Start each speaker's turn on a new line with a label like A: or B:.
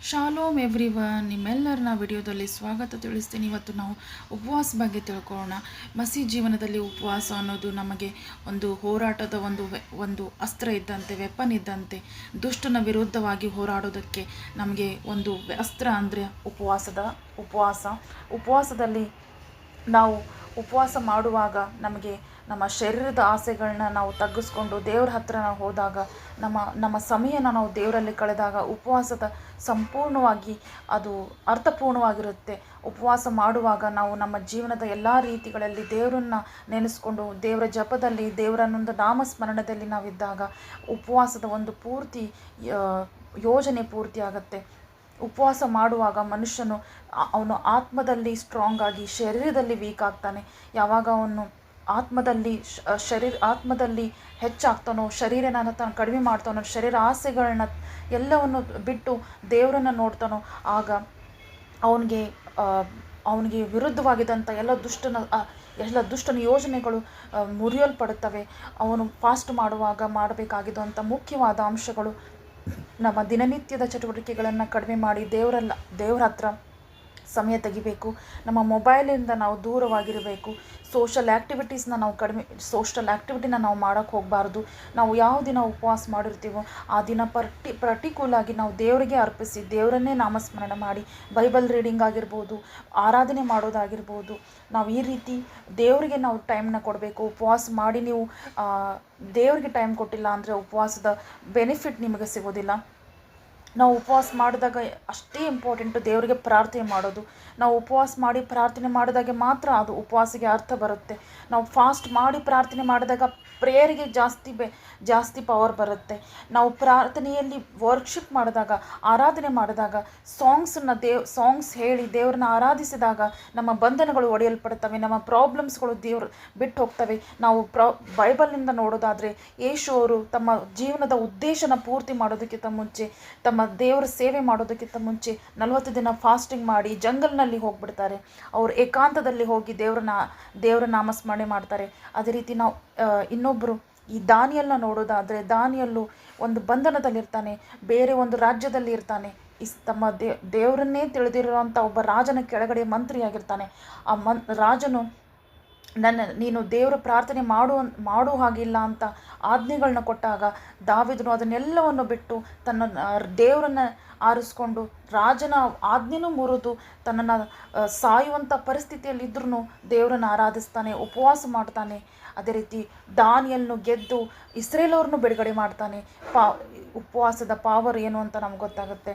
A: Shalom everyone, ನಿಮ್ಮೆಲ್ಲರನ್ನ ವಿಡಿಯೋದಲ್ಲಿ ಸ್ವಾಗತ ತಿಳಿಸ್ತೀನಿ. ಇವತ್ತು ನಾವು ಉಪವಾಸ ಬಗ್ಗೆ ತಿಳ್ಕೊಳ್ಳೋಣ. ಮಸಿ ಜೀವನದಲ್ಲಿ ಉಪವಾಸ ಅನ್ನೋದು ನಮಗೆ ಒಂದು ಹೋರಾಟದ ಒಂದು ಅಸ್ತ್ರ ಇದ್ದಂತೆ, ವೆಪನ್ ಇದ್ದಂತೆ. ದುಷ್ಟನ ವಿರುದ್ಧವಾಗಿ ಹೋರಾಡೋದಕ್ಕೆ ನಮಗೆ ಒಂದು ಅಸ್ತ್ರ ಅಂದರೆ ಉಪವಾಸದಲ್ಲಿ ನಾವು ಉಪವಾಸ ಮಾಡುವಾಗ ನಮಗೆ ನಮ್ಮ ಶರೀರದ ಆಸೆಗಳನ್ನ ನಾವು ತಗ್ಗಿಸ್ಕೊಂಡು ದೇವ್ರ ಹತ್ರ ನಾವು ಹೋದಾಗ, ನಮ್ಮ ಸಮಯನ ನಾವು ದೇವರಲ್ಲಿ ಕಳೆದಾಗ ಉಪವಾಸದ ಸಂಪೂರ್ಣವಾಗಿ ಅದು ಅರ್ಥಪೂರ್ಣವಾಗಿರುತ್ತೆ. ಉಪವಾಸ ಮಾಡುವಾಗ ನಾವು ನಮ್ಮ ಜೀವನದ ಎಲ್ಲ ರೀತಿಗಳಲ್ಲಿ ದೇವರನ್ನ ನೆನೆಸ್ಕೊಂಡು ದೇವರ ಜಪದಲ್ಲಿ, ದೇವರನ್ನೊಂದು ನಾಮಸ್ಮರಣದಲ್ಲಿ ನಾವಿದ್ದಾಗ ಉಪವಾಸದ ಒಂದು ಪೂರ್ತಿ ಯೋಜನೆ ಪೂರ್ತಿ ಆಗುತ್ತೆ. ಉಪವಾಸ ಮಾಡುವಾಗ ಮನುಷ್ಯನು ಅವನು ಆತ್ಮದಲ್ಲಿ ಸ್ಟ್ರಾಂಗ್ ಆಗಿ ಶರೀರದಲ್ಲಿ ವೀಕ್ ಆಗ್ತಾನೆ. ಯಾವಾಗ ಅವನು ಆತ್ಮದಲ್ಲಿ ಹೆಚ್ಚಾಗ್ತಾನೋ, ಶರೀರನ ತಾನು ಕಡಿಮೆ ಮಾಡ್ತಾನೋ, ಶರೀರ ಆಸೆಗಳನ್ನ ಎಲ್ಲವನ್ನು ಬಿಟ್ಟು ದೇವರನ್ನು ನೋಡ್ತಾನೋ, ಆಗ ಅವನಿಗೆ ವಿರುದ್ಧವಾಗಿದ್ದಂಥ ಎಲ್ಲ ದುಷ್ಟನ ಯೋಜನೆಗಳು ಮುರಿಯಲ್ಪಡುತ್ತವೆ. ಅವನು ಫಾಸ್ಟ್ ಮಾಡುವಾಗ ಮಾಡಬೇಕಾಗಿದ್ದಂಥ ಮುಖ್ಯವಾದ ಅಂಶಗಳು, ನಮ್ಮ ದಿನನಿತ್ಯದ ಚಟುವಟಿಕೆಗಳನ್ನು ಕಡಿಮೆ ಮಾಡಿ ದೇವರ ಹತ್ರ ಸಮಯ ತೆಗಿಬೇಕು. ನಮ್ಮ ಮೊಬೈಲಿಂದ ನಾವು ದೂರವಾಗಿರಬೇಕು. ಸೋಷಲ್ ಆ್ಯಕ್ಟಿವಿಟೀನ ನಾವು ಮಾಡೋಕ್ಕೆ ಹೋಗಬಾರ್ದು. ನಾವು ಯಾವ ದಿನ ಉಪವಾಸ ಮಾಡಿರ್ತೀವೋ ಆ ದಿನ ಪರ್ಟಿಕ್ಯುಲಾಗಿ ನಾವು ದೇವರಿಗೆ ಅರ್ಪಿಸಿ ದೇವರನ್ನೇ ನಾಮಸ್ಮರಣೆ ಮಾಡಿ ಬೈಬಲ್ ರೀಡಿಂಗ್ ಆಗಿರ್ಬೋದು, ಆರಾಧನೆ ಮಾಡೋದಾಗಿರ್ಬೋದು, ನಾವು ಈ ರೀತಿ ದೇವರಿಗೆ ನಾವು ಟೈಮ್ನ ಕೊಡಬೇಕು. ಉಪವಾಸ ಮಾಡಿ ನೀವು ದೇವರಿಗೆ ಟೈಮ್ ಕೊಟ್ಟಿಲ್ಲ ಅಂದರೆ ಉಪವಾಸದ ಬೆನಿಫಿಟ್ ನಿಮಗೆ ಸಿಗೋದಿಲ್ಲ. ನಾವು ಉಪವಾಸ ಮಾಡಿದಾಗ ಅಷ್ಟೇ ಇಂಪಾರ್ಟೆಂಟು ದೇವರಿಗೆ ಪ್ರಾರ್ಥನೆ ಮಾಡೋದು. ನಾವು ಉಪವಾಸ ಮಾಡಿ ಪ್ರಾರ್ಥನೆ ಮಾಡಿದಾಗೆ ಮಾತ್ರ ಅದು ಉಪವಾಸಕ್ಕೆ ಅರ್ಥ ಬರುತ್ತೆ. ನಾವು ಫಾಸ್ಟ್ ಮಾಡಿ ಪ್ರಾರ್ಥನೆ ಮಾಡಿದಾಗ ಪ್ರೇಯರಿಗೆ ಜಾಸ್ತಿ ಪವರ್ ಬರುತ್ತೆ. ನಾವು ಪ್ರಾರ್ಥನೆಯಲ್ಲಿ ವರ್ಕ್ಶಿಪ್ ಮಾಡಿದಾಗ, ಆರಾಧನೆ ಮಾಡಿದಾಗ, ಸಾಂಗ್ಸ್ ಹೇಳಿ ದೇವ್ರನ್ನ ಆರಾಧಿಸಿದಾಗ ನಮ್ಮ ಬಂಧನಗಳು ಒಡೆಯಲ್ಪಡ್ತವೆ, ನಮ್ಮ ಪ್ರಾಬ್ಲಮ್ಸ್ಗಳು ದೇವ್ರು ಬಿಟ್ಟು ಹೋಗ್ತವೆ. ನಾವು ಬೈಬಲ್ನಿಂದ ನೋಡೋದಾದರೆ ಯೇಸು ಅವರು ತಮ್ಮ ಜೀವನದ ಉದ್ದೇಶನ ಪೂರ್ತಿ ಮಾಡೋದಕ್ಕಿಂತ ಮುಂಚೆ, ತಮ್ಮ ದೇವರ ಸೇವೆ ಮಾಡೋದಕ್ಕಿಂತ ಮುಂಚೆ 40 ದಿನ ಫಾಸ್ಟಿಂಗ್ ಮಾಡಿ ಜಂಗಲ್ನಲ್ಲಿ ಹೋಗ್ಬಿಡ್ತಾರೆ. ಅವರು ಏಕಾಂತದಲ್ಲಿ ಹೋಗಿ ದೇವರ ನಾಮಸ್ಮರಣೆ ಮಾಡ್ತಾರೆ. ಅದೇ ರೀತಿ ನಾವು ಇನ್ನೊಬ್ಬರು ಈ ದಾನಿಯಲ್ನ ನೋಡೋದಾದರೆ, ದಾನಿಯಲ್ಲು ಒಂದು ಬಂಧನದಲ್ಲಿರ್ತಾನೆ, ಬೇರೆ ಒಂದು ರಾಜ್ಯದಲ್ಲಿ ಇರ್ತಾನೆ. ತಮ್ಮ ದೇವರನ್ನೇ ತಿಳಿದಿರುವಂಥ ಒಬ್ಬ ರಾಜನ ಕೆಳಗಡೆ ಮಂತ್ರಿಯಾಗಿರ್ತಾನೆ. ಆ ರಾಜನು ನೀನು ದೇವರ ಪ್ರಾರ್ಥನೆ ಮಾಡೋ ಹಾಗಿಲ್ಲ ಅಂತ ಆಜ್ಞೆಗಳನ್ನ ಕೊಟ್ಟಾಗ ದಾವೀದನು ಅದನ್ನೆಲ್ಲವನ್ನು ಬಿಟ್ಟು ತನ್ನ ದೇವರನ್ನು ಆರಿಸ್ಕೊಂಡು ರಾಜನ ಆಜ್ಞೆನೂ ಮುರಿದು ತನ್ನನ್ನು ಸಾಯುವಂಥ ಪರಿಸ್ಥಿತಿಯಲ್ಲಿದ್ದರೂ ದೇವರನ್ನು ಆರಾಧಿಸ್ತಾನೆ, ಉಪವಾಸ ಮಾಡ್ತಾನೆ. ಅದೇ ರೀತಿ ದಾನಿಯಲ್ನು ಗೆದ್ದು ಇಸ್ರೇಲ್ ಅವ್ರನ್ನೂ ಬಿಡುಗಡೆ ಮಾಡ್ತಾನೆ. ಉಪವಾಸದ ಪಾವರ್ ಏನು ಅಂತ ನಮ್ಗೆ ಗೊತ್ತಾಗುತ್ತೆ.